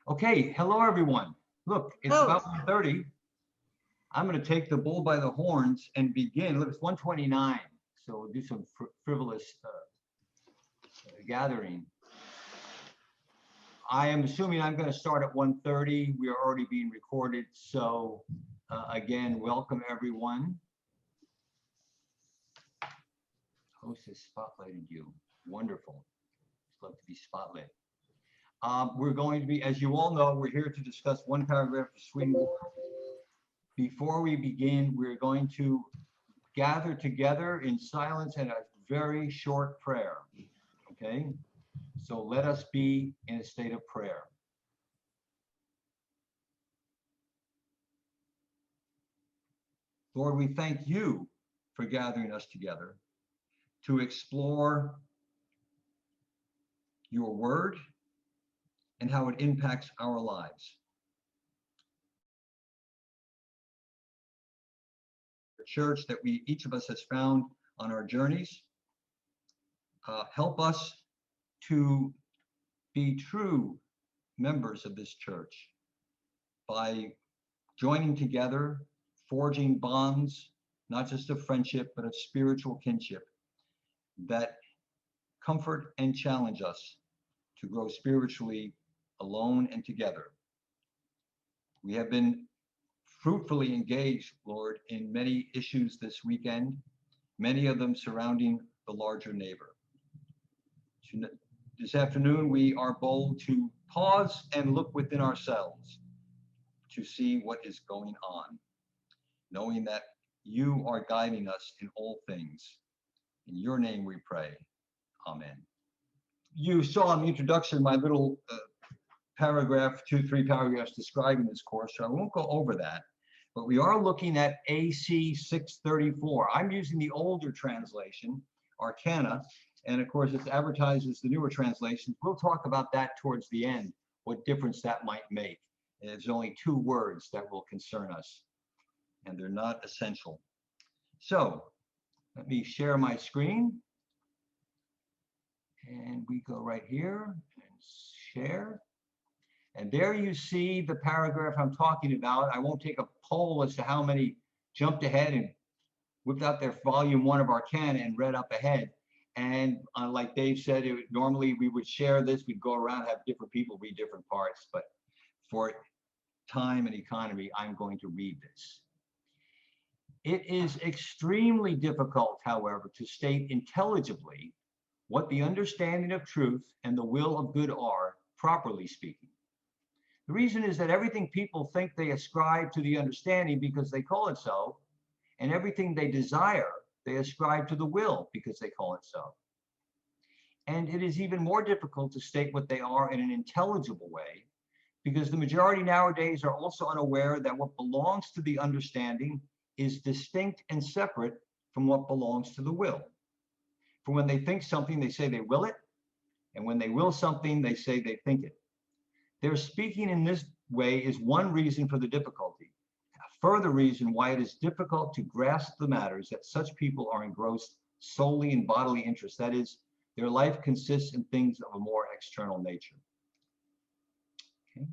Okay, hello everyone. Look, it's Oh, about 1:30. I'm going to take the bull by the horns and begin. Look, it's 1:29, so we'll do some frivolous gathering. I am assuming I'm going to start at 1:30. We are already being recorded, so again, welcome everyone. Host has spotlighted you. Wonderful. It's love to be spotlit. We're going to be, as you all know, we're here to discuss one paragraph of Swedenborg. Before we begin, we're going to gather together in silence and a very short prayer. Okay? So let us be in a state of prayer. Lord, we thank you for gathering us together to explore your word and how it impacts our lives. The church that each of us has found on our journeys. Help us to be true members of this church by joining together, forging bonds, not just of friendship, but of spiritual kinship that comfort and challenge us to grow spiritually alone and together. We have been fruitfully engaged, Lord, in many issues this weekend, many of them surrounding the larger neighbor. This afternoon, we are bold to pause and look within ourselves to see what is going on, knowing that you are guiding us in all things. In your name we pray. Amen. You saw in the introduction my little paragraph, 3 paragraphs describing this course, so I won't go over that. But we are looking at AC 634. I'm using the older translation, Arcana, and of course it's advertised as the newer translations. We'll talk about that towards the end, what difference that might make. And there's only 2 words that will concern us, and they're not essential. So let me share my screen. And we go right here and share. And there you see the paragraph I'm talking about. I won't take a poll as to how many jumped ahead and whipped out their volume 1 of Arcana and read up ahead. And like Dave said, normally we would share this. We'd go around, have different people read different parts. But for time and economy, I'm going to read this. It is extremely difficult, however, to state intelligibly what the understanding of truth and the will of good are, properly speaking. The reason is that everything people think they ascribe to the understanding because they call it so, and everything they desire, they ascribe to the will because they call it so. And it is even more difficult to state what they are in an intelligible way, because the majority nowadays are also unaware that what belongs to the understanding is distinct and separate from what belongs to the will. For when they think something, they say they will it, and when they will something, they say they think it. Their speaking in this way is one reason for the difficulty. A further reason why it is difficult to grasp the matters that such people are engrossed solely in bodily interests. That is, their life consists in things of a more external nature. Okay.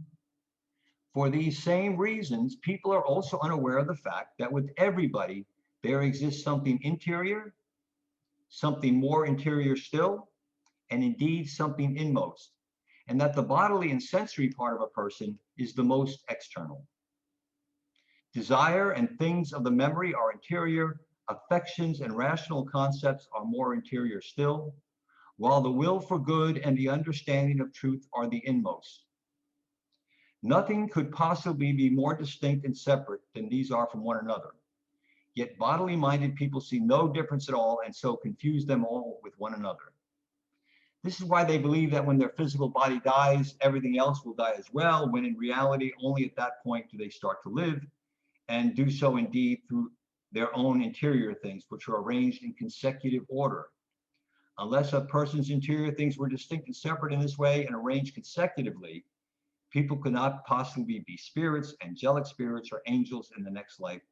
For these same reasons, people are also unaware of the fact that with everybody, there exists something interior, something more interior still, and indeed something inmost, and that the bodily and sensory part of a person is the most external. Desire and things of the memory are interior, affections and rational concepts are more interior still, while the will for good and the understanding of truth are the inmost. Nothing could possibly be more distinct and separate than these are from one another. Yet bodily minded people see no difference at all and so confuse them all with one another. This is why they believe that when their physical body dies, everything else will die as well, when in reality, only at that point do they start to live, and do so indeed through their own interior things, which are arranged in consecutive order. Unless a person's interior things were distinct and separate in this way and arranged consecutively, people could not possibly be spirits, angelic spirits, or angels in the next life,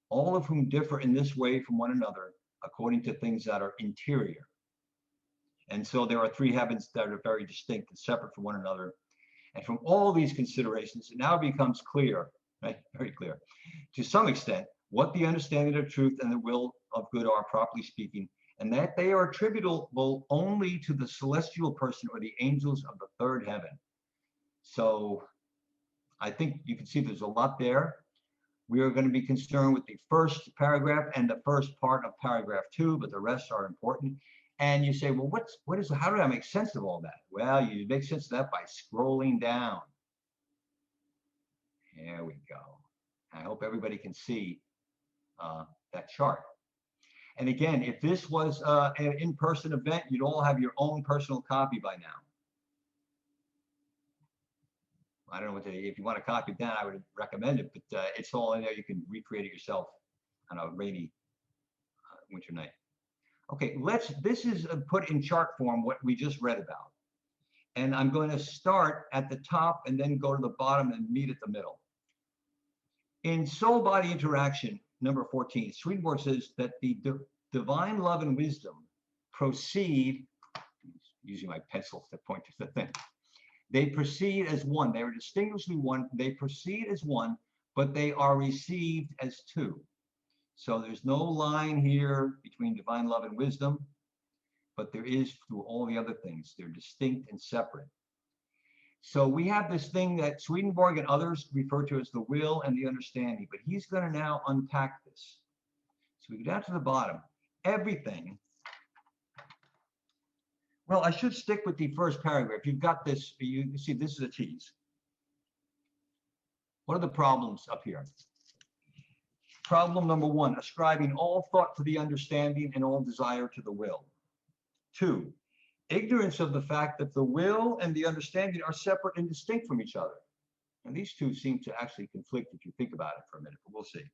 all of whom differ in this way from one another according to things that are interior. And so there are 3 heavens that are very distinct and separate from one another. And from all these considerations, it now becomes clear, right, very clear, to some extent, what the understanding of truth and the will of good are, properly speaking, and that they are attributable only to the celestial person or the angels of the third heaven. So I think you can see there's a lot there. We are going to be concerned with the first paragraph and the first part of paragraph 2, but the rest are important. And you say, well, how do I make sense of all that? Well, you make sense of that by scrolling down. There we go. I hope everybody can see that chart. And again, if this was an in-person event, you'd all have your own personal copy by now. I don't know if you want to copy it down, I would recommend it, but it's all in there. You can recreate it yourself on a rainy winter night. Okay, this is put in chart form what we just read about. And I'm going to start at the top and then go to the bottom and meet at the middle. In soul-body interaction, number 14, Swedenborg says that the divine love and wisdom proceed, using my pencil to point to the thing, they proceed as one. They are distinguishably one. They proceed as one, but they are received as two. So there's no line here between divine love and wisdom, but there is through all the other things. They're distinct and separate. So we have this thing that Swedenborg and others refer to as the will and the understanding, but he's going to now unpack this. So we go down to the bottom. Everything. Well, I should stick with the first paragraph. You've got this, you see this is a tease. What are the problems up here? Problem number 1, ascribing all thought to the understanding and all desire to the will. 2, ignorance of the fact that the will and the understanding are separate and distinct from each other. And these two seem to actually conflict if you think about it for a minute, but we'll see.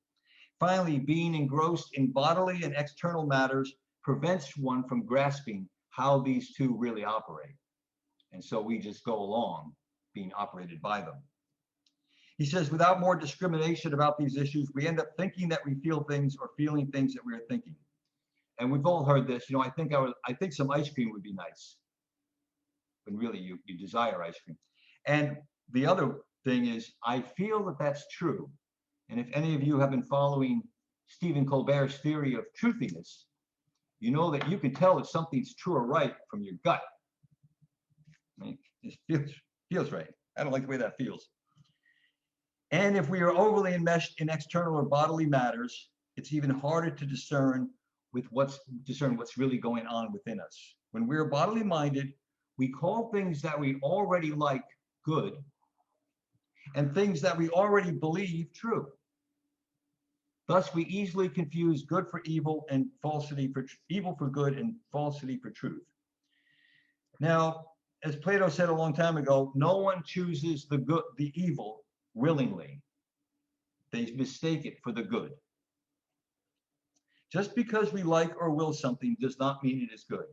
Finally, being engrossed in bodily and external matters prevents one from grasping how these two really operate. And so we just go along being operated by them. He says, without more discrimination about these issues, we end up thinking that we feel things or feeling things that we are thinking. And we've all heard this, I think some ice cream would be nice. When really you desire ice cream. And the other thing is, I feel that that's true. And if any of you have been following Stephen Colbert's theory of truthiness, you know that you can tell if something's true or right from your gut. I mean, it feels right. I don't like the way that feels. And if we are overly enmeshed in external or bodily matters, it's even harder to discern what's really going on within us. When we're bodily minded, we call things that we already like good, and things that we already believe true. Thus, we easily confuse good for evil and falsity for evil for good and falsity for truth. Now, as Plato said a long time ago, no one chooses the evil willingly. They mistake it for the good. Just because we like or will something does not mean it is good.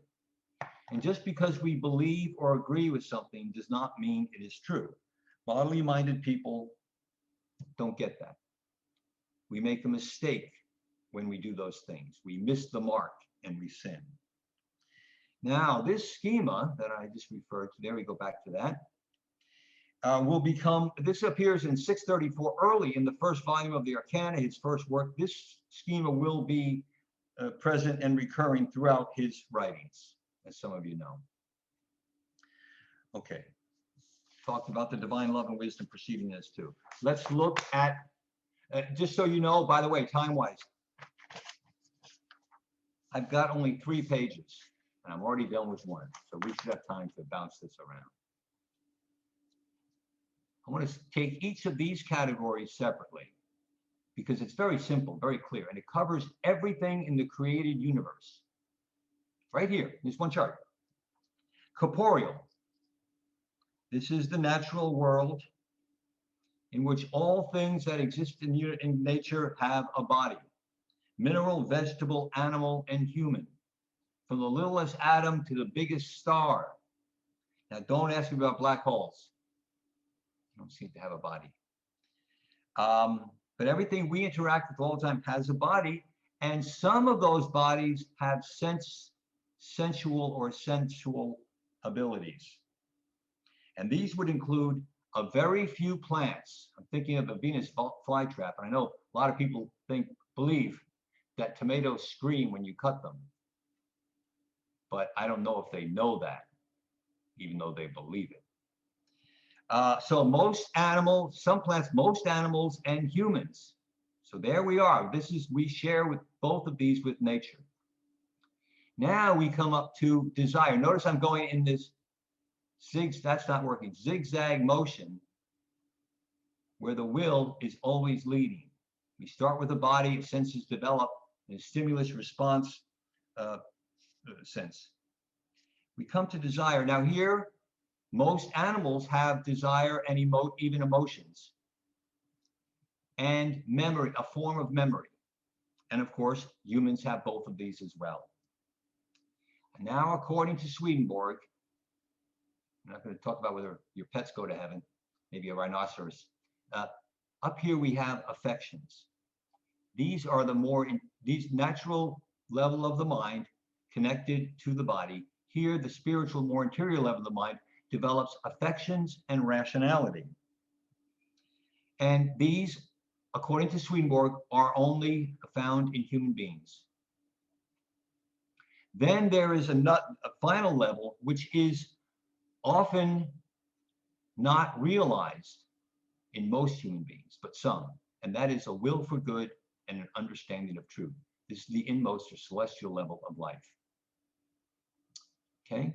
And just because we believe or agree with something does not mean it is true. Bodily minded people don't get that. We make a mistake when we do those things. We miss the mark and we sin. Now, this schema that I just referred to, there we go back to that, will become, this appears in 634 early in the first volume of the Arcana, his first work. This schema will be present and recurring throughout his writings, as some of you know. Okay, talked about the divine love and wisdom proceeding as too. Let's look at, just so you know, by the way, time-wise, I've got only 3 pages, and I'm already done with 1, so we should have time to bounce this around. I want to take each of these categories separately because it's very simple, very clear, and it covers everything in the created universe. Right here, there's one chart. Corporeal. This is the natural world in which all things that exist in nature have a body. Mineral, vegetable, animal, and human. From the littlest atom to the biggest star. Now, don't ask me about black holes. They don't seem to have a body. But everything we interact with all the time has a body, and some of those bodies have sensual abilities. And these would include a very few plants. I'm thinking of the Venus flytrap, and I know a lot of people believe that tomatoes scream when you cut them, but I don't know if they know that, even though they believe it. So most animals, some plants, most animals, and humans. So there we are. We share with both of these with nature. Now we come up to desire. Notice I'm going in this that's not working, zigzag motion, where the will is always leading. We start with the body, senses develop, and stimulus response sense. We come to desire. Now here, most animals have desire and even emotions, and memory, a form of memory. And of course, humans have both of these as well. And now, according to Swedenborg, I'm not going to talk about whether your pets go to heaven, maybe a rhinoceros. Up here we have affections. These are these natural level of the mind connected to the body. Here, the spiritual, more interior level of the mind develops affections and rationality. And these, according to Swedenborg, are only found in human beings. Then there is a final level, which is often not realized in most human beings, but some, and that is a will for good and an understanding of truth. This is the inmost or celestial level of life. Okay?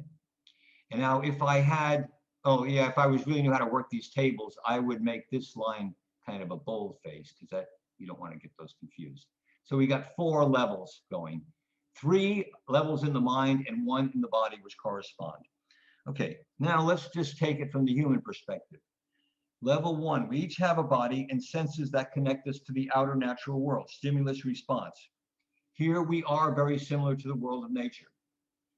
And now if I really knew how to work these tables, I would make this line kind of a bold face, because that you don't want to get those confused. So we got 4 levels going, 3 levels in the mind and 1 in the body, which correspond. Okay, now let's just take it from the human perspective. Level 1, we each have a body and senses that connect us to the outer natural world, stimulus response. Here we are very similar to the world of nature.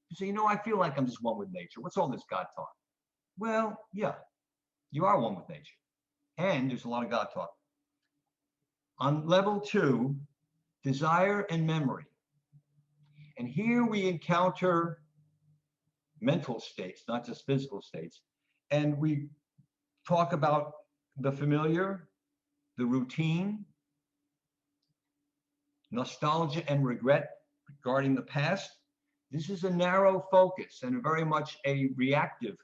You say, I feel like I'm just one with nature. What's all this God talk? Well, yeah, you are one with nature. And there's a lot of God talk. On level 2, desire and memory. And here we encounter mental states, not just physical states. And we talk about the familiar, the routine, nostalgia and regret regarding the past. This is a narrow focus and very much a reactive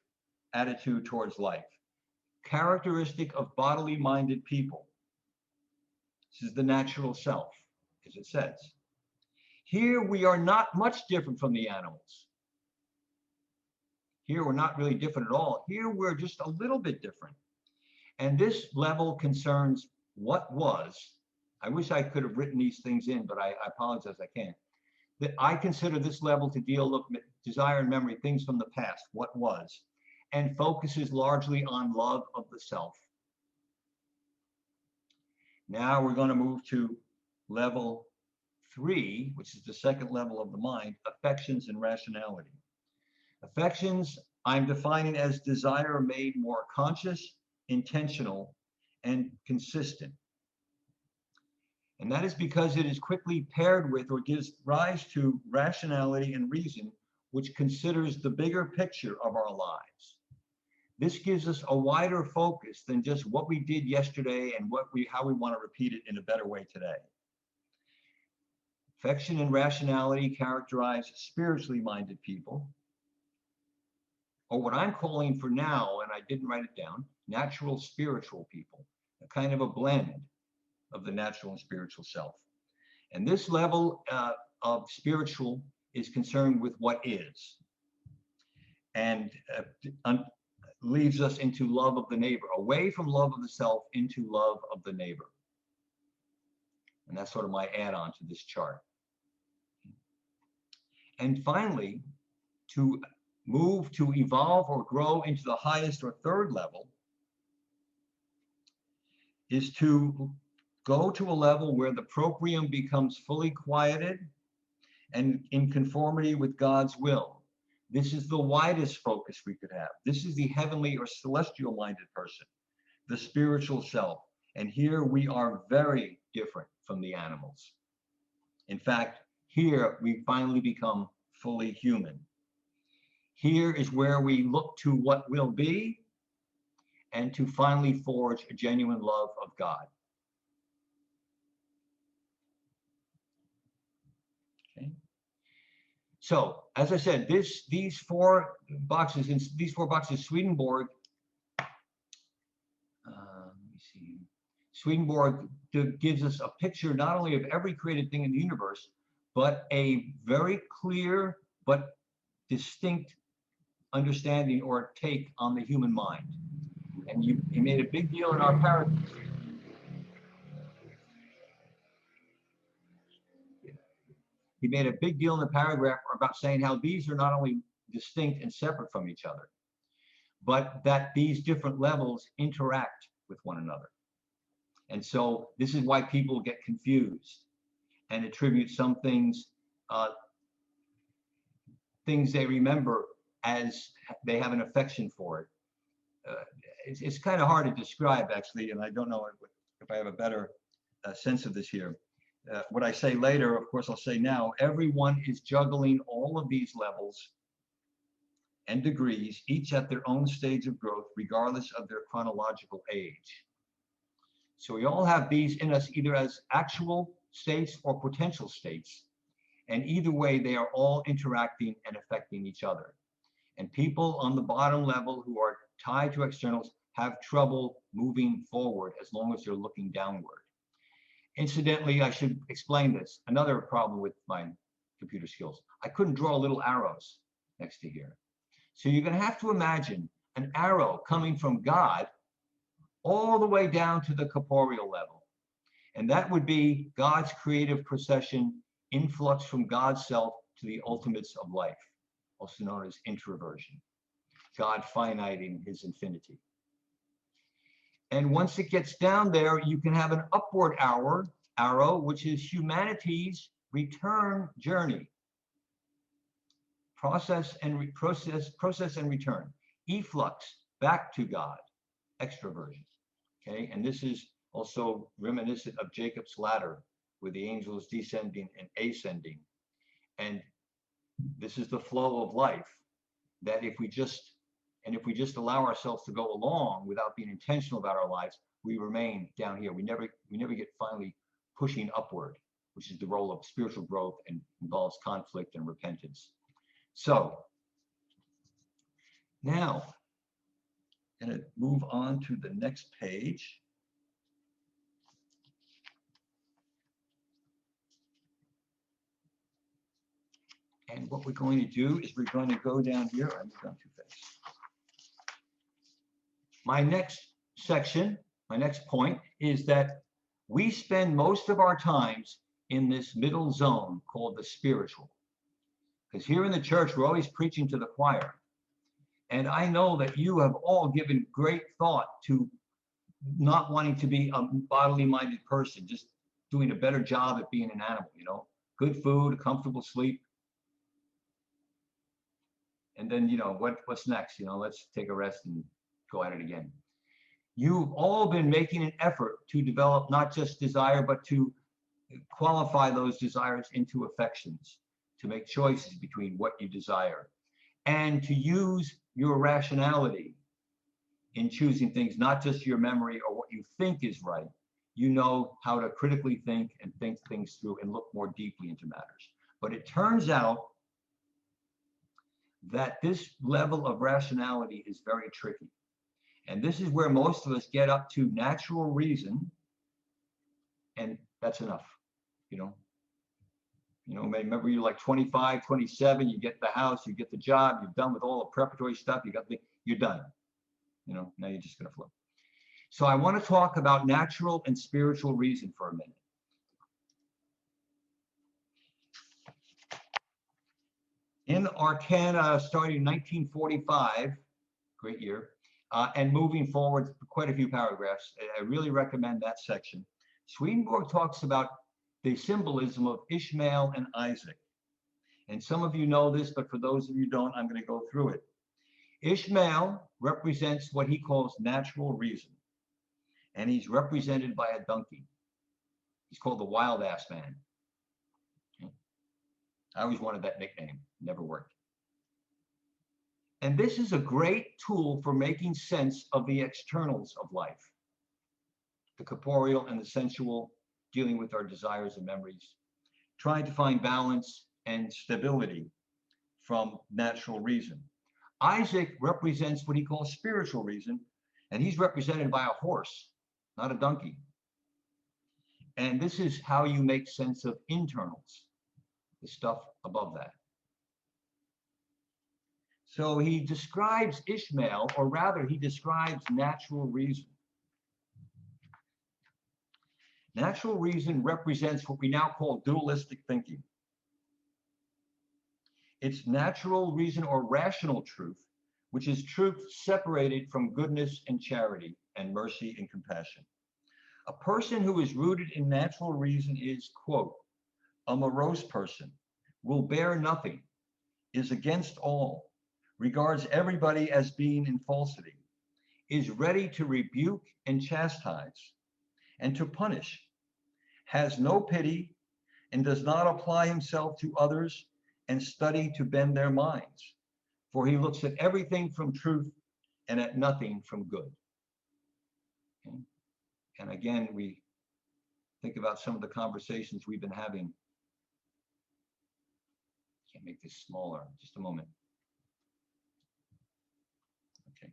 attitude towards life, characteristic of bodily minded people. This is the natural self, as it says. Here we are not much different from the animals. Here we're not really different at all. Here we're just a little bit different. And this level concerns what was. I wish I could have written these things in, but I apologize, I can't. That I consider this level to deal with desire and memory, things from the past, what was, and focuses largely on love of the self. Now we're going to move to level 3, which is the second level of the mind, affections and rationality. Affections, I'm defining as desire made more conscious, intentional, and consistent. And that is because it is quickly paired with or gives rise to rationality and reason, which considers the bigger picture of our lives. This gives us a wider focus than just what we did yesterday and how we want to repeat it in a better way today. Affection and rationality characterize spiritually minded people, or what I'm calling for now, and I didn't write it down, natural spiritual people, a kind of a blend of the natural and spiritual self. And this level of spiritual is concerned with what is, and leads us into love of the neighbor, away from love of the self into love of the neighbor. And that's sort of my add-on to this chart. And finally, to move to evolve or grow into the highest or third level is to go to a level where the proprium becomes fully quieted and in conformity with God's will. This is the widest focus we could have. This is the heavenly or celestial minded person, the spiritual self. And here we are very different from the animals. In fact, here we finally become fully human. Here is where we look to what will be and to finally forge a genuine love of God. Okay. So, as I said, these four boxes, Swedenborg, let me see, Swedenborg gives us a picture not only of every created thing in the universe, but a very clear but distinct understanding or take on the human mind. And he made a big deal in our paragraph. He made a big deal in the paragraph about saying how these are not only distinct and separate from each other, but that these different levels interact with one another. And so this is why people get confused and attribute some things, things they remember as they have an affection for it. It's kind of hard to describe, actually, and I don't know if I have a better sense of this here. What I say later, of course, I'll say now, everyone is juggling all of these levels and degrees, each at their own stage of growth, regardless of their chronological age. So we all have these in us either as actual states or potential states. And either way, they are all interacting and affecting each other. And people on the bottom level who are tied to externals have trouble moving forward as long as they're looking downward. Incidentally, I should explain this. Another problem with my computer skills. I couldn't draw little arrows next to here. So you're going to have to imagine an arrow coming from God all the way down to the corporeal level. And that would be God's creative procession, influx from God's self to the ultimates of life, also known as introversion. God finiting his infinity. And once it gets down there, you can have an upward arrow, which is humanity's return journey. Process and return. Efflux, back to God, extroversion. Okay, and this is also reminiscent of Jacob's ladder, with the angels descending and ascending. And this is the flow of life, that if we just allow ourselves to go along without being intentional about our lives, we remain down here. We never get finally pushing upward, which is the role of spiritual growth and involves conflict and repentance. So now I'm going to move on to the next page. And what we're going to do is we're going to go down here. I'm going too fast. My next section, my next point is that we spend most of our times in this middle zone called the spiritual. Because here in the church, we're always preaching to the choir. And I know that you have all given great thought to not wanting to be a bodily minded person, just doing a better job at being an animal, you know, good food, comfortable sleep. And then, you know, what's next? You know, let's take a rest and go at it again. You've all been making an effort to develop not just desire, but to qualify those desires into affections, to make choices between what you desire, and to use your rationality in choosing things, not just your memory or what you think is right. You know how to critically think and think things through and look more deeply into matters. But it turns out that this level of rationality is very tricky. And this is where most of us get up to natural reason, and that's enough, you know. You know, remember you're like 25, 27, you get the house, you get the job, you're done with all the preparatory stuff, you're done. You know, now you're just gonna flow. So I want to talk about natural and spiritual reason for a minute. In Arcana, starting in 1945, great year, and moving forward quite a few paragraphs, I really recommend that section. Swedenborg talks about the symbolism of Ishmael and Isaac. And some of you know this, but for those of you who don't, I'm going to go through it. Ishmael represents what he calls natural reason. And he's represented by a donkey. He's called the wild ass man. I always wanted that nickname, never worked. And this is a great tool for making sense of the externals of life, the corporeal and the sensual, dealing with our desires and memories, trying to find balance and stability from natural reason. Isaac represents what he calls spiritual reason, and he's represented by a horse, not a donkey. And this is how you make sense of internals, the stuff above that. So he describes Ishmael, or rather, he describes natural reason. Natural reason represents what we now call dualistic thinking. It's natural reason or rational truth, which is truth separated from goodness and charity and mercy and compassion. A person who is rooted in natural reason is, quote, a morose person, will bear nothing, is against all, regards everybody as being in falsity, is ready to rebuke and chastise, and to punish, has no pity, and does not apply himself to others and study to bend their minds, for he looks at everything from truth and at nothing from good. Okay? And again, we think about some of the conversations we've been having. Can't make this smaller, just a moment. Okay.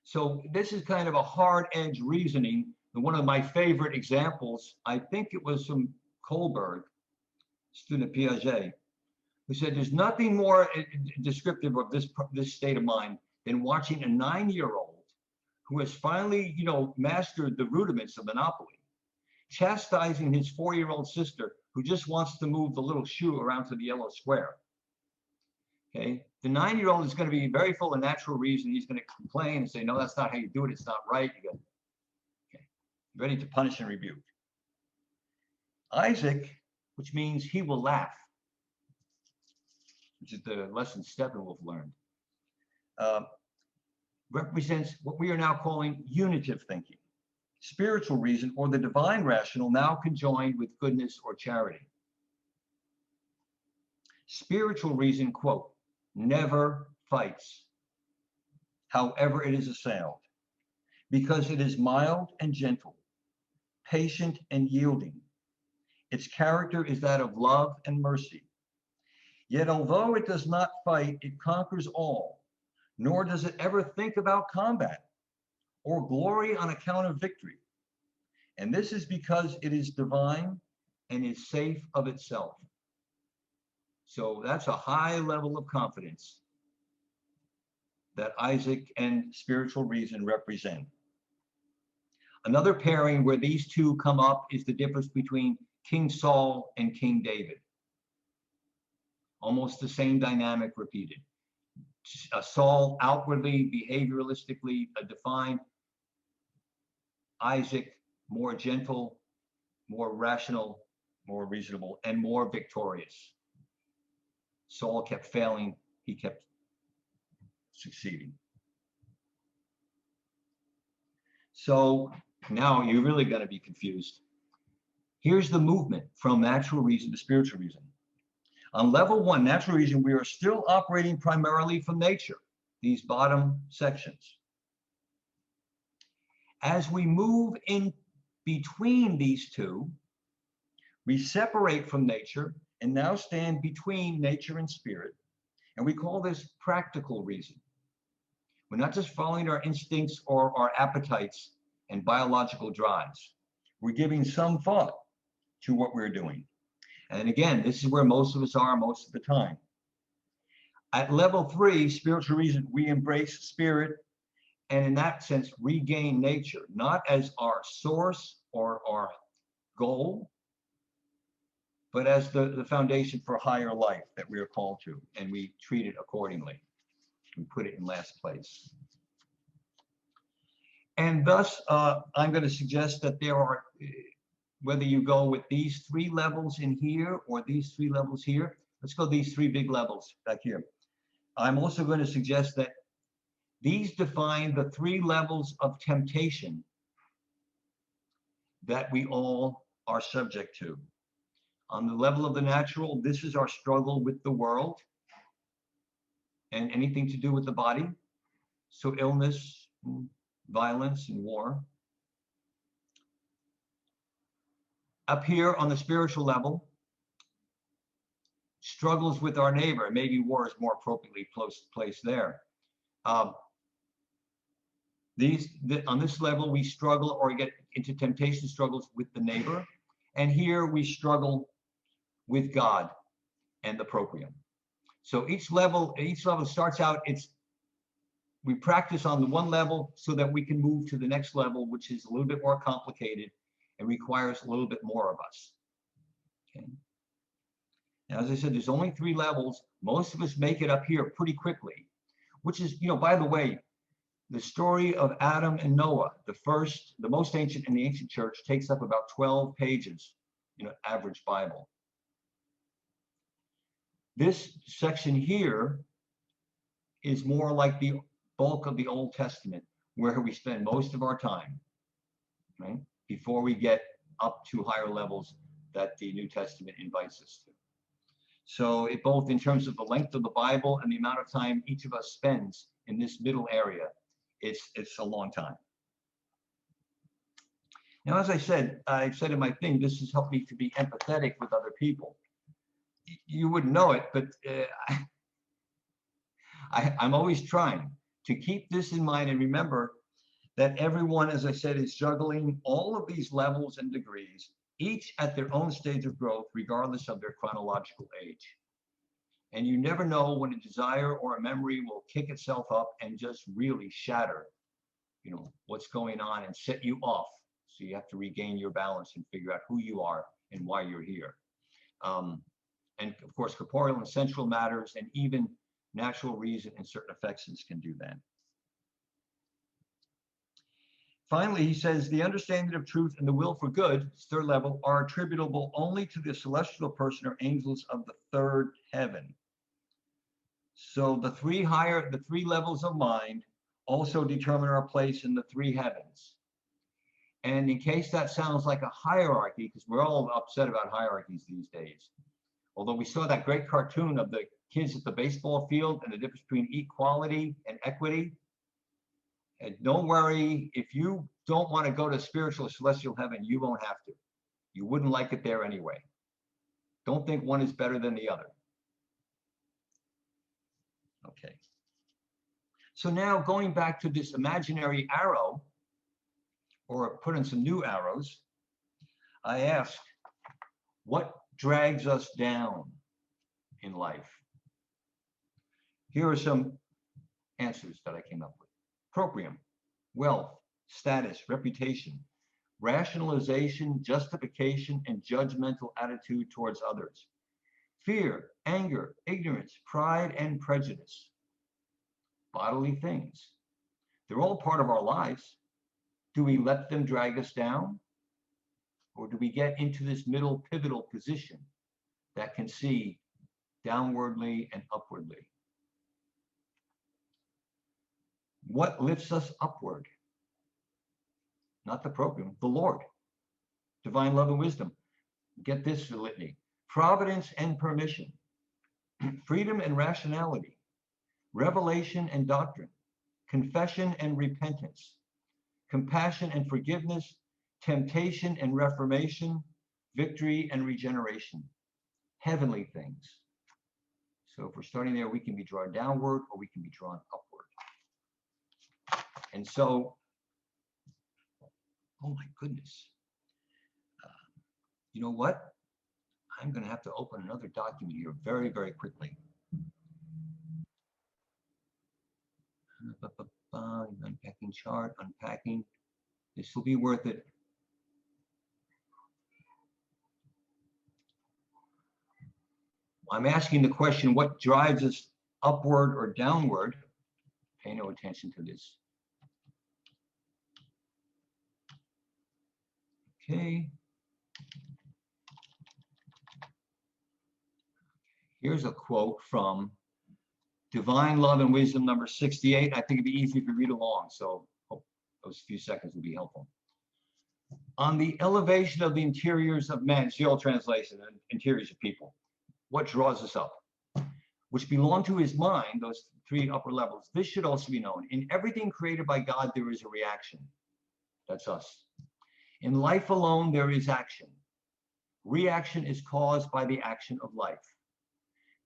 So this is kind of a hard edge reasoning. And one of my favorite examples, I think it was from Kohlberg, student of Piaget, who said there's nothing more descriptive of this state of mind than watching a 9-year-old who has finally, mastered the rudiments of Monopoly, chastising his 4-year-old sister who just wants to move the little shoe around to the yellow square. Okay, the 9-year-old is going to be very full of natural reason. He's going to complain and say, no, that's not how you do it. It's not right. You go, okay, ready to punish and rebuke. Isaac, which means he will laugh, which is the lesson Steppenwolf learned, represents what we are now calling unitive thinking, spiritual reason, or the divine rational now conjoined with goodness or charity. Spiritual reason, quote, never fights, however it is assailed, because it is mild and gentle, patient and yielding. Its character is that of love and mercy. Yet although it does not fight, it conquers all, nor does it ever think about combat or glory on account of victory. And this is because it is divine and is safe of itself. So that's a high level of confidence that Isaac and spiritual reason represent. Another pairing where these two come up is the difference between King Saul and King David. Almost the same dynamic repeated. Saul outwardly, behavioralistically defined. Isaac more gentle, more rational, more reasonable, and more victorious. Saul kept failing, he kept succeeding. So now you're really going to be confused. Here's the movement from natural reason to spiritual reason. On level 1, natural reason, we are still operating primarily from nature, these bottom sections. As we move in between these two, we separate from nature and now stand between nature and spirit. And we call this practical reason. We're not just following our instincts or our appetites and biological drives. We're giving some thought to what we're doing. And again, this is where most of us are most of the time. At level 3, spiritual reason, we embrace spirit and in that sense regain nature, not as our source or our goal, but as the foundation for higher life that we are called to, and we treat it accordingly. We put it in last place. And thus, I'm going to suggest that there are, whether you go with these 3 levels in here or these 3 levels here, let's go these 3 big levels back here. I'm also going to suggest that these define the 3 levels of temptation that we all are subject to. On the level of the natural, this is our struggle with the world. and anything to do with the body. So illness, violence, and war. Up here on the spiritual level, struggles with our neighbor. Maybe war is more appropriately placed there. On this level, we struggle or get into temptation struggles with the neighbor. And here we struggle with God and the proprium. So each level starts out, we practice on the one level so that we can move to the next level, which is a little bit more complicated and requires a little bit more of us. Okay. Now, as I said, there's only 3 levels. Most of us make it up here pretty quickly, which is, by the way, the story of Adam and Noah, the most ancient in the ancient church, takes up about 12 pages in an average Bible. This section here is more like the bulk of the Old Testament, where we spend most of our time, right? Before we get up to higher levels that the New Testament invites us to. So both in terms of the length of the Bible and the amount of time each of us spends in this middle area, it's a long time. Now, as I said in my thing, this has helped me to be empathetic with other people. You wouldn't know it, but I'm always trying to keep this in mind and remember that everyone, as I said, is juggling all of these levels and degrees, each at their own stage of growth, regardless of their chronological age. And you never know when a desire or a memory will kick itself up and just really shatter, what's going on and set you off. So you have to regain your balance and figure out who you are and why you're here. And of course, corporeal and sensual matters and even natural reason and certain affections can do that. Finally, he says, the understanding of truth and the will for good, 3rd level, are attributable only to the celestial person or angels of the 3rd heaven. So the 3 levels of mind also determine our place in the 3 heavens. And in case that sounds like a hierarchy, because we're all upset about hierarchies these days, although we saw that great cartoon of the kids at the baseball field and the difference between equality and equity. And don't worry, if you don't want to go to spiritual or celestial heaven, you won't have to. You wouldn't like it there anyway. Don't think one is better than the other. Okay. So now going back to this imaginary arrow, or put in some new arrows, I ask, what drags us down in life? Here are some answers that I came up with. Proprium, wealth, status, reputation, rationalization, justification, and judgmental attitude towards others. Fear, anger, ignorance, pride, and prejudice. Bodily things. They're all part of our lives. Do we let them drag us down? Or do we get into this middle pivotal position that can see downwardly and upwardly? What lifts us upward? Not the program, the Lord. Divine love and wisdom. Get this litany. Providence and permission. Freedom and rationality. Revelation and doctrine. Confession and repentance. Compassion and forgiveness. Temptation and reformation. Victory and regeneration. Heavenly things. So if we're starting there, we can be drawn downward or we can be drawn upward. And so, oh my goodness. You know what? I'm going to have to open another document here very, very quickly. Unpacking chart, unpacking. This will be worth it. I'm asking the question, what drives us upward or downward? Pay no attention to this. Okay. Here's a quote from Divine Love and Wisdom number 68. I think it'd be easy if you read along, so hope those few seconds will be helpful. On the elevation of the interiors of men, it's the old translation, interiors of people. What draws us up? which belong to his mind, those three upper levels, this should also be known. In everything created by God, there is a reaction. That's us. In life alone, there is action. Reaction is caused by the action of life.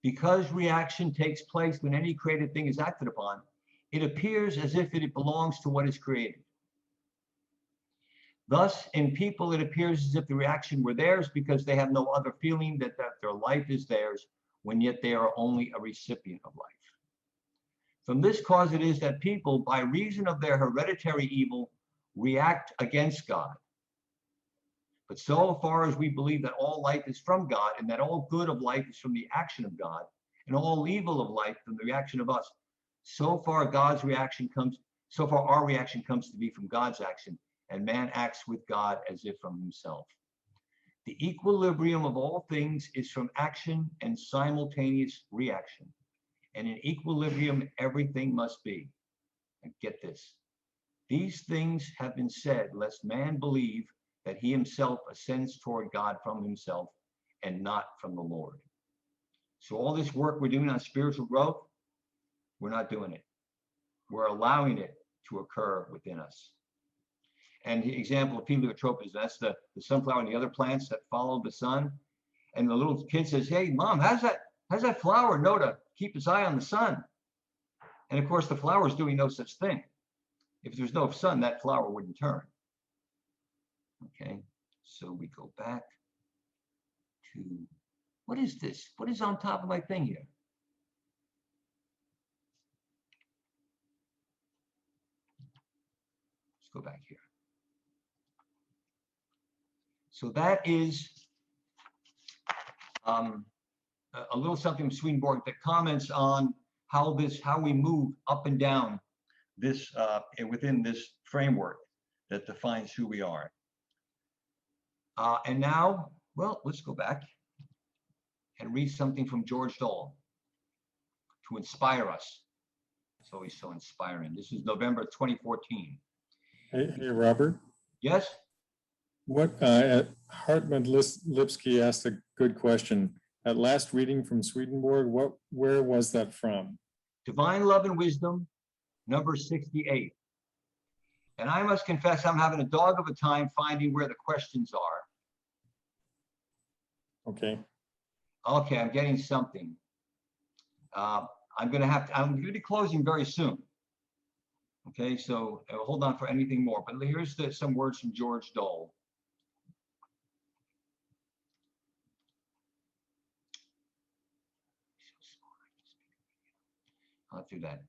Because reaction takes place when any created thing is acted upon, it appears as if it belongs to what is created. Thus, in people, it appears as if the reaction were theirs because they have no other feeling that their life is theirs, when yet they are only a recipient of life. From this cause it is that people, by reason of their hereditary evil, react against God. But so far as we believe that all life is from God, and that all good of life is from the action of God, and all evil of life from the reaction of us, so far our reaction comes to be from God's action, and man acts with God as if from himself. The equilibrium of all things is from action and simultaneous reaction. And in equilibrium, everything must be. And get this. These things have been said, lest man believe that he himself ascends toward God from himself and not from the Lord. So all this work we're doing on spiritual growth, we're not doing it. We're allowing it to occur within us. And the example of heliotropism, that's the sunflower and the other plants that follow the sun. And the little kid says, hey, Mom, how's that flower know to keep its eye on the sun? And of course, the flower is doing no such thing. If there's no sun, that flower wouldn't turn. Okay, so we go back to, what is this? What is on top of my thing here? Let's go back here. So that is a little something from Swedenborg that comments on how we move up and down this within this framework that defines who we are. And now, well, let's go back and read something from George Dole to inspire us. It's always so inspiring. This is November 2014. Hey, Robert. Yes? What Hartmut Lipsky asked a good question. At last reading from Swedenborg, where was that from? Divine Love and Wisdom, number 68. And I must confess, I'm having a dog of a time finding where the questions are. Okay. Okay, I'm getting something. I'm going to be closing very soon. Okay, so hold on for anything more. But here's some words from George Dole. I'll do that.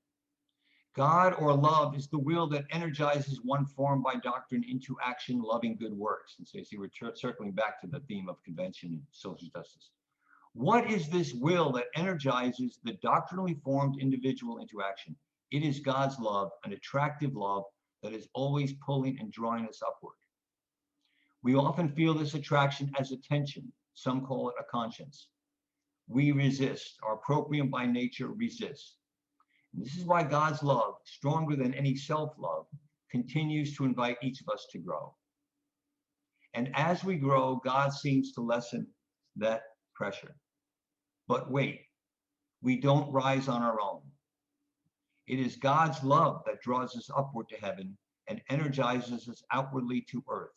God or love is the will that energizes one formed by doctrine into action, loving good works. And so you see, we're circling back to the theme of convention and social justice. What is this will that energizes the doctrinally formed individual into action? It is God's love, an attractive love that is always pulling and drawing us upward. We often feel this attraction as a tension. Some call it a conscience. We resist. Our proprium by nature resists. And this is why God's love, stronger than any self-love, continues to invite each of us to grow. And as we grow, God seems to lessen that pressure. But wait, we don't rise on our own. It is God's love that draws us upward to heaven and energizes us outwardly to earth.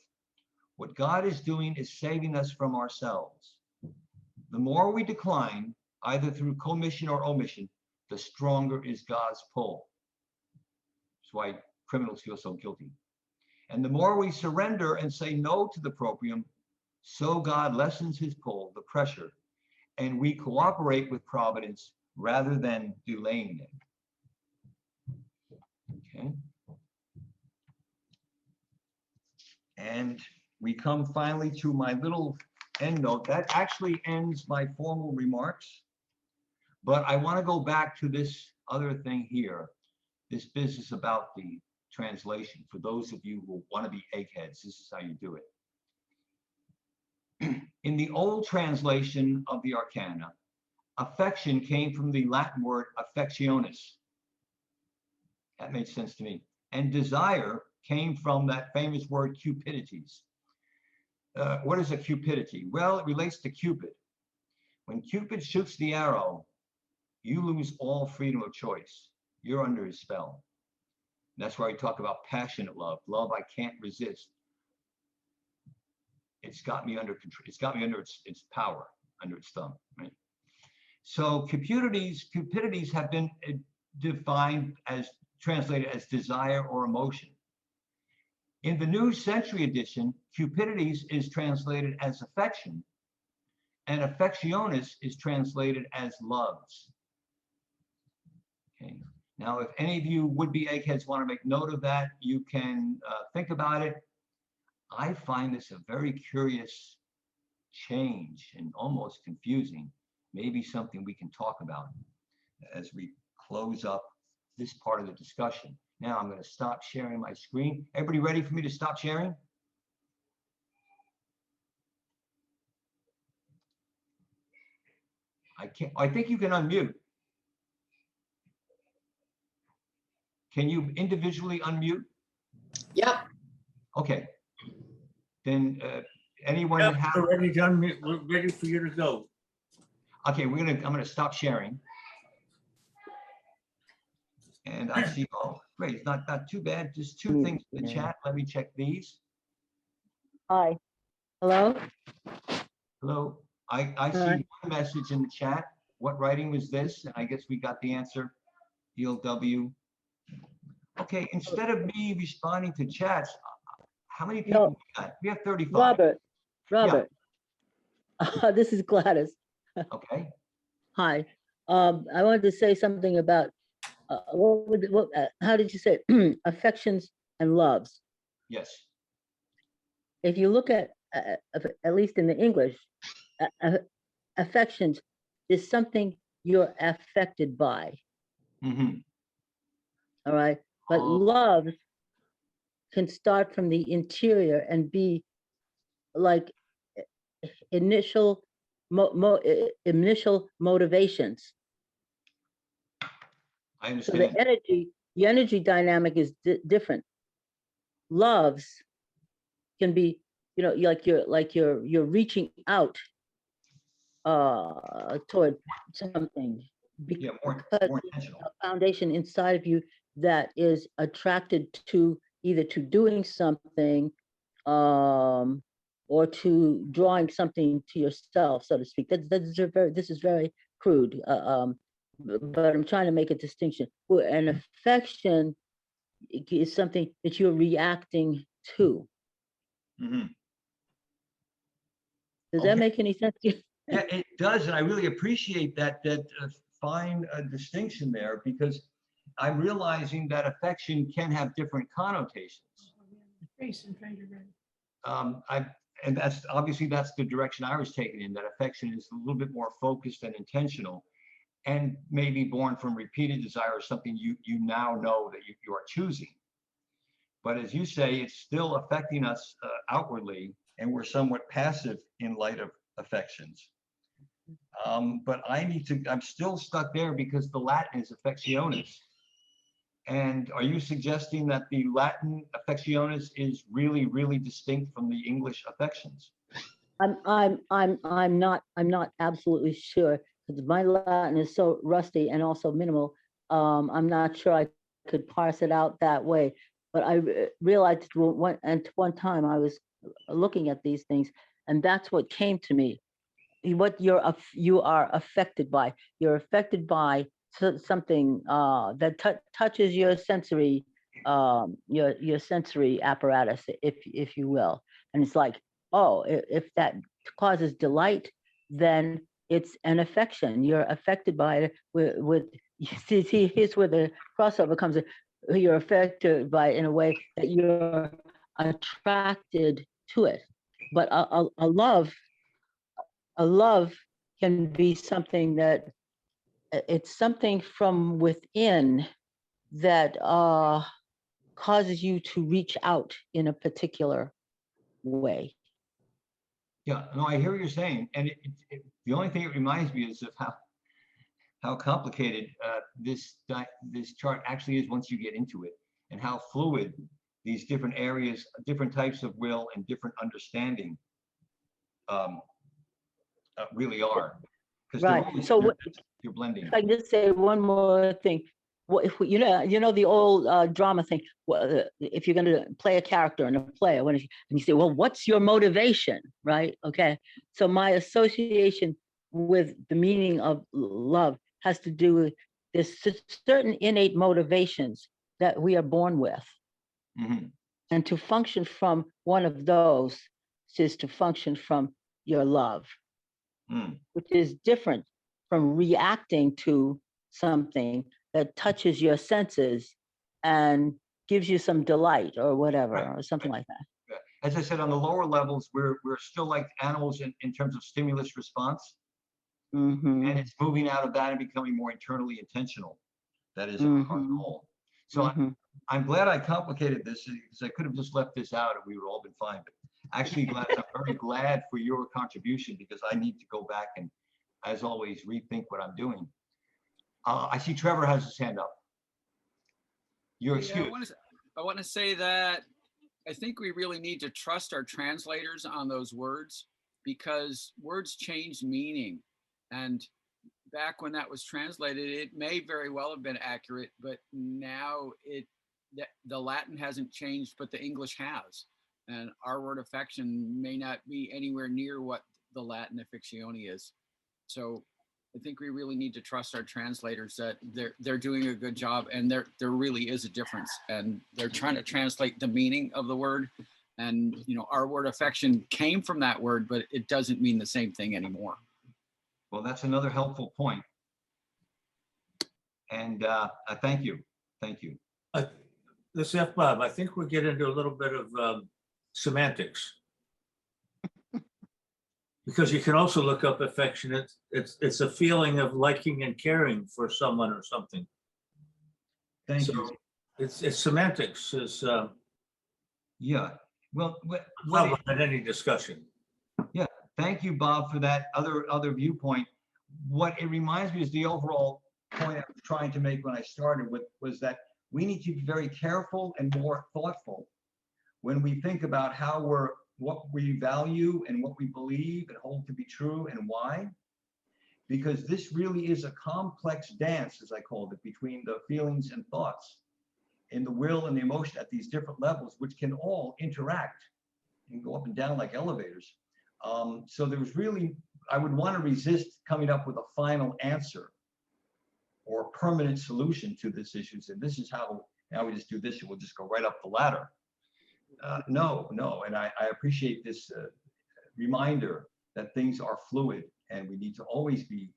What God is doing is saving us from ourselves. The more we decline, either through commission or omission, the stronger is God's pull. That's why criminals feel so guilty. And the more we surrender and say no to the proprium, so God lessens his pull, the pressure, and we cooperate with providence rather than delaying it. Okay. And we come finally to my little end note. That actually ends my formal remarks. But I want to go back to this other thing here, this business about the translation. For those of you who want to be eggheads, this is how you do it. In the old translation of the Arcana, affection came from the Latin word affectionis. That made sense to me. And desire came from that famous word cupidities. What is a cupidity? Well, it relates to Cupid. When Cupid shoots the arrow, you lose all freedom of choice. You're under his spell. That's why we talk about passionate love, love I can't resist. It's got me under control. It's got me under its power, under its thumb, right? So cupidities have been defined as, translated as desire or emotion. In the New Century Edition, cupidities is translated as affection, and affectionis is translated as loves. Okay. Now, if any of you would-be eggheads want to make note of that, you can think about it. I find this a very curious change and almost confusing. Maybe something we can talk about as we close up this part of the discussion. Now I'm going to stop sharing my screen. Everybody ready for me to stop sharing? I think you can unmute. Can you individually unmute? Yep. Okay. Then anyone Yep, have? we're ready to unmute. We're ready for you to go. Okay, I'm gonna stop sharing. And I see, oh, great, it's not too bad. Just two things in the chat. Let me check these. Hi. Hello? Hello, I see one message in the chat. What writing was this? And I guess we got the answer. ELW. Okay, instead of me responding to chats, how many people we got? We have 35. Robert. This is Gladys. Okay. Hi. I wanted to say something about how did you say it? Affections and loves. Yes. If you look at least in the English, affections is something you're affected by. Mm-hmm. All right. But love can start from the interior and be like initial motivations. I So understand. the energy dynamic is different. Loves can be, you know, like you're reaching out toward something Yeah, because more intentional. a foundation inside of you that is attracted to either to doing something or to drawing something to yourself, so to speak. This is very crude, but I'm trying to make a distinction. An affection is something that you're reacting to. Mm-hmm. Does that make any sense to you? Yeah, it does, and I really appreciate that fine distinction there, because I'm realizing that affection can have different connotations. And that's obviously that's the direction I was taken in. That affection is a little bit more focused and intentional, and maybe born from repeated desire or something you now know that you are choosing. But as you say, it's still affecting us outwardly, and we're somewhat passive in light of affections. But I'm still stuck there because the Latin is affectionis. And are you suggesting that the Latin affectionis is really, really distinct from the English affections? I'm not absolutely sure, because my Latin is so rusty and also minimal. I'm not sure I could parse it out that way. But I realized one time I was looking at these things, and that's what came to me. What you are affected by. You're affected by something that touches your sensory sensory apparatus, if you will. And it's like, oh, if that causes delight, then it's an affection. You're affected by it with see, here's where the crossover comes in. You're affected by it in a way that you're attracted to it. But a love can be something that it's something from within that causes you to reach out in a particular way. Yeah, no, I hear what you're saying, and the only thing it reminds me is of how complicated this chart actually is once you get into it, and how fluid these different areas, different types of will, and different understanding really are. because Right. So you're blending. if I can just say one more thing. Well, if we, you know the old drama thing. Well, if you're going to play a character in a play, and you say, "Well, what's your motivation?" Right? Okay. So my association with the meaning of love has to do with there's certain innate motivations that we are born with, Mhm. and to function from one of those is to function from your love, Mm. which is different from reacting to something that touches your senses and gives you some delight or whatever, Right, or something like that. As I said, on the lower levels, we're still like animals in terms of stimulus response, Mm-hmm. and it's moving out of that and becoming more internally intentional. That is our Mm-hmm. goal. So Mm-hmm. I'm glad I complicated this because I could have just left this out and we would all been fine. But actually, I'm very glad for your contribution because I need to go back and, as always, rethink what I'm doing. I see Trevor has his hand up. Your Yeah, excuse. I want to say that I think we really need to trust our translators on those words because words change meaning. And back when that was translated, it may very well have been accurate, but now the Latin hasn't changed, but the English has. And our word affection may not be anywhere near what the Latin affectione is. So I think we really need to trust our translators that they're doing a good job, and there really is a difference, and they're trying to translate the meaning of the word. And our word affection came from that word, but it doesn't mean the same thing anymore. Well, that's another helpful point. And thank you. Thank you. This F. Bob, I think we get into a little bit of semantics. Because you can also look up affectionate. It's a feeling of liking and caring for someone or something. Thank you. It's semantics. Is Yeah. Well, not about any discussion. Yeah. Thank you, Bob, for that other viewpoint. What it reminds me is the overall point I was trying to make when I started with was that we need to be very careful and more thoughtful when we think about what we value and what we believe and hold to be true and why. Because this really is a complex dance, as I called it, between the feelings and thoughts and the will and the emotion at these different levels, which can all interact and go up and down like elevators. So there was really, I would want to resist coming up with a final answer or a permanent solution to this issue. So this is how, now we just do this and we'll just go right up the ladder. No. And I appreciate this reminder that things are fluid and we need to always be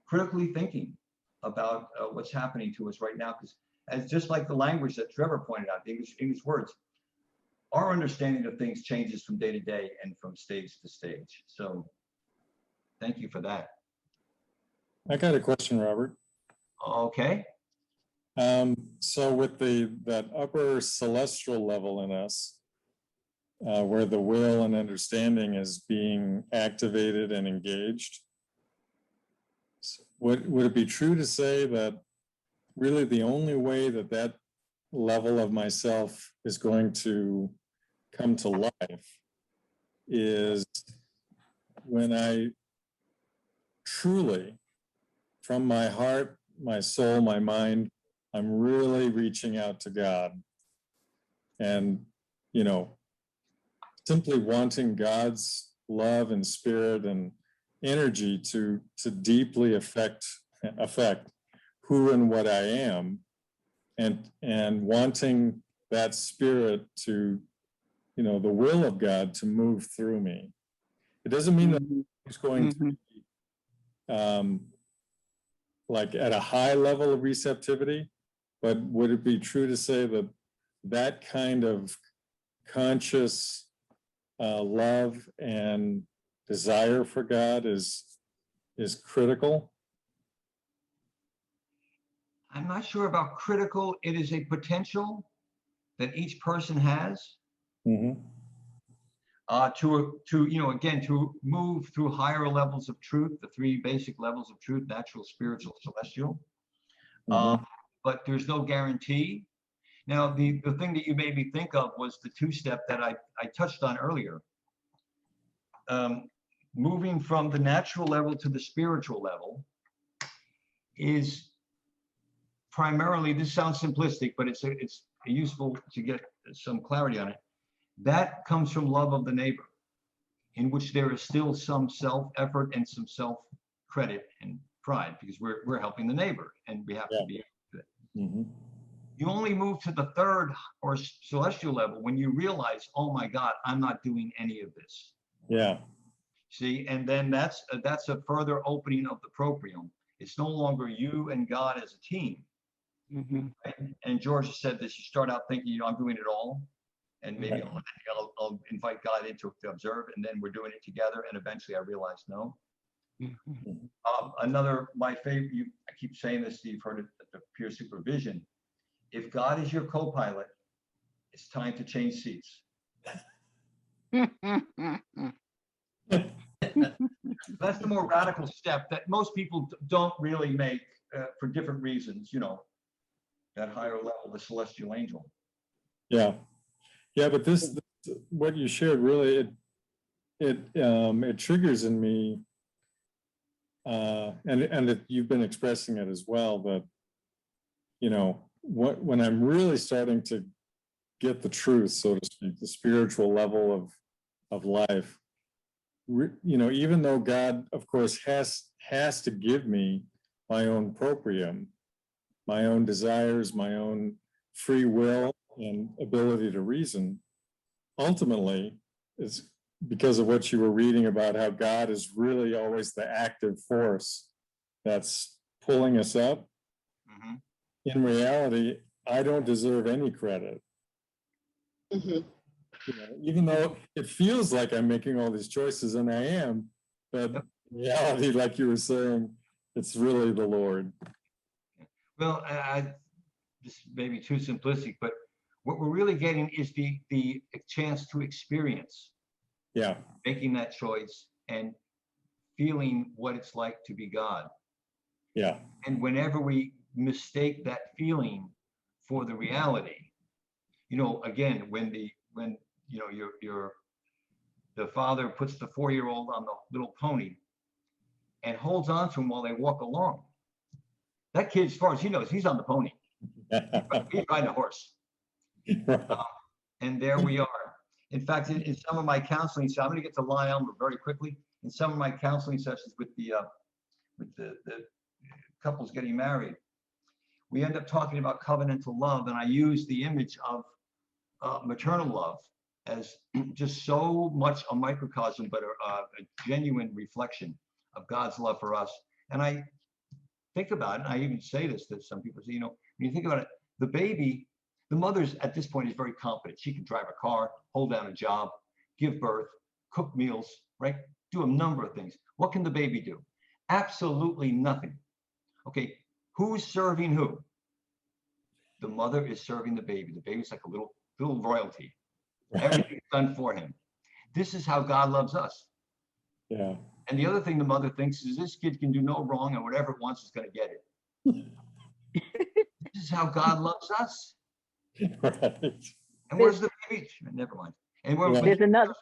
critically thinking about what's happening to us right now. Because as just like the language that Trevor pointed out, the English words, our understanding of things changes from day to day and from stage to stage. So thank you for that. I got a question, Robert. Okay. So with that upper celestial level in us, where the will and understanding is being activated and engaged, would it be true to say that really the only way that level of myself is going to come to life is when I truly, from my heart, my soul, my mind, I'm really reaching out to God and, simply wanting God's love and spirit and energy to deeply affect who and what I am, and wanting that spirit to, the will of God to move through me. It doesn't mean that it's going to be like at a high level of receptivity, but would it be true to say that kind of conscious love and desire for God is critical? I'm not sure about critical. It is a potential that each person has Mm-hmm. to move through higher levels of truth, the three basic levels of truth: natural, spiritual, celestial. Mm-hmm. But there's no guarantee. Now, the thing that you made me think of was the two-step that I touched on earlier. moving from the natural level to the spiritual level is primarily, this sounds simplistic, but it's useful to get some clarity on it. That comes from love of the neighbor, in which there is still some self-effort and some self-credit and pride, because we're helping the neighbor and we have to be able to do it. Mhm. You only move to the third or celestial level when you realize, oh my God, I'm not doing any of this. Yeah, See, and then that's a further opening of the proprium. It's no longer you and God as a team. Mhm. Right? And George said this, you start out thinking, I'm doing it all. And maybe Right. I'll invite God into to observe, and then we're doing it together. And eventually I realized, no. Mhm. Another, my favorite, I keep saying this, you've heard it at the peer supervision. If God is your co-pilot, it's time to change seats. That's the more radical step that most people don't really make for different reasons, that higher level, the celestial angel. yeah, yeah. But this, what you shared, really, it triggers in me, and you've been expressing it as well. That when I'm really starting to get the truth, so to speak, the spiritual level of life. Even though God, of course, has to give me my own proprium, my own desires, my own free will and ability to reason, ultimately, it's because of what you were reading about how God is really always the active force that's pulling us up. Mm-hmm. In reality, I don't deserve any credit. Mhm. Even though it feels like I'm making all these choices, and I am, but in reality, like you were saying, it's really the Lord. Well, this may be too simplistic, but what we're really getting is the chance to experience Yeah, making that choice and feeling what it's like to be God. yeah, And whenever we mistake that feeling for the reality, again, when the father puts the 4-year-old on the little pony and holds on to him while they walk along, that kid, as far as he knows, he's on the pony. He's riding a horse. And there we are. In fact, in some of my counseling, so I'm going to get to Lyle very quickly. In some of my counseling sessions with the couples getting married, we end up talking about covenantal love, and I use the image of maternal love as just so much a microcosm, but a genuine reflection of God's love for us. And I think about it, and I even say this to some people, say, when you think about it, the mother's at this point is very competent. She can drive a car, hold down a job, give birth, cook meals, right? Do a number of things. What can the baby do? Absolutely nothing. Okay, who's serving who? The mother is serving the baby. The baby's like a little royalty. Everything's done for him. This is how God loves us. yeah. And the other thing the mother thinks is this kid can do no wrong, and whatever it wants is going to get it. This is how God loves us. Right. And where's the baby? Never mind. And There's another,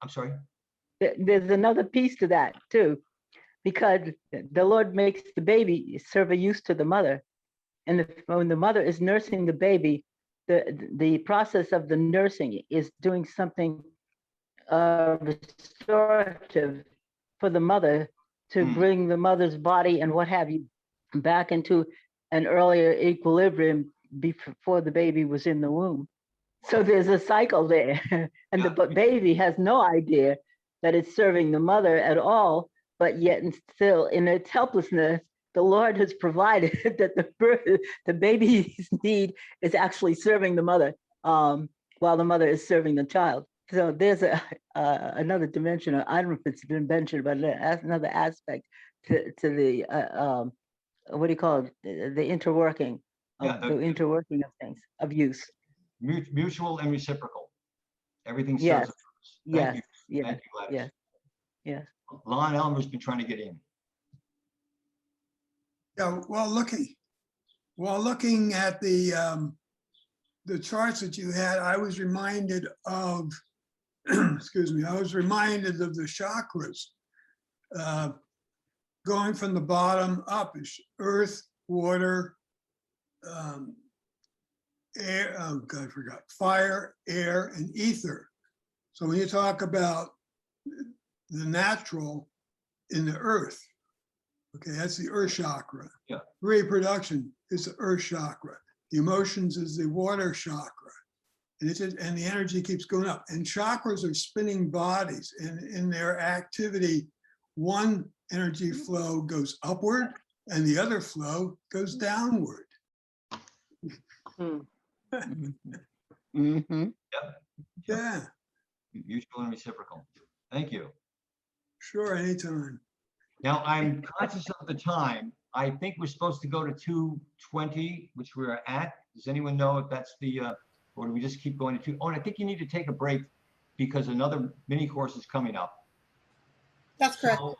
I'm sorry. there's another piece to that too, because the Lord makes the baby serve a use to the mother. And when the mother is nursing the baby, the process of the nursing is doing something restorative for the mother to bring the mother's body and what have you back into an earlier equilibrium before the baby was in the womb. So there's a cycle there, and the baby has no idea that it's serving the mother at all, but yet and still in its helplessness, the Lord has provided that the baby's need is actually serving the mother while the mother is serving the child. So there's another dimension. I don't know if it's been mentioned, but that's another aspect to the what do you call it? The interworking of the interworking of things of use. Mutual and reciprocal. Everything Yes. serves. Yes. Thank you. Yes. Thank you, Gladys. Yes. Yes. Lon Elmer's been trying to get in. Yeah, while looking at the charts that you had, I was reminded of excuse me, I was reminded of the chakras. Going from the bottom up is earth, water, air, oh God, I forgot, fire, air, and ether. So when you talk about the natural in the earth, okay, that's the earth chakra. Yeah. Reproduction is the earth chakra. The emotions is the water chakra. And and the energy keeps going up. And chakras are spinning bodies, and in their activity, one energy flow goes upward and the other flow goes downward. Mhm. Yeah, Mutual and reciprocal. Thank you. sure, anytime. Now, I'm conscious of the time. I think we're supposed to go to 2:20, which we're at. Does anyone know if that's the, or do we just keep going to 2? Oh, and I think you need to take a break because another mini course is coming up. That's correct. So,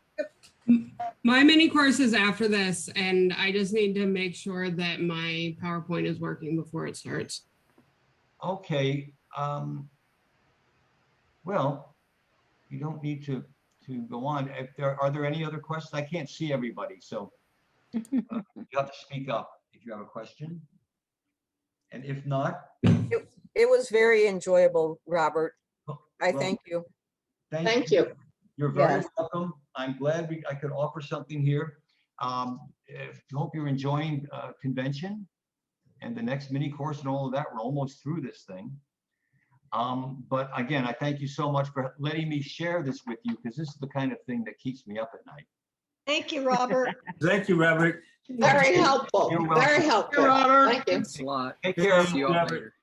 My mini course is after this, and I just need to make sure that my PowerPoint is working before it starts. okay, well, you don't need to go on. If are there any other questions? I can't see everybody, so you have to speak up if you have a question. And if not, It was very enjoyable, Robert. I well, thank you. Thank you. You're very Yes. welcome. I'm glad I could offer something here. I hope you're enjoying convention and the next mini course and all of that. We're almost through this thing. But again, I thank you so much for letting me share this with you, because this is the kind of thing that keeps me up at night. Thank you, Robert. Thank you, Robert. Very helpful. You're welcome. Very helpful. Robert. Thank you. Thanks a lot. Take care. See you all Robert. later.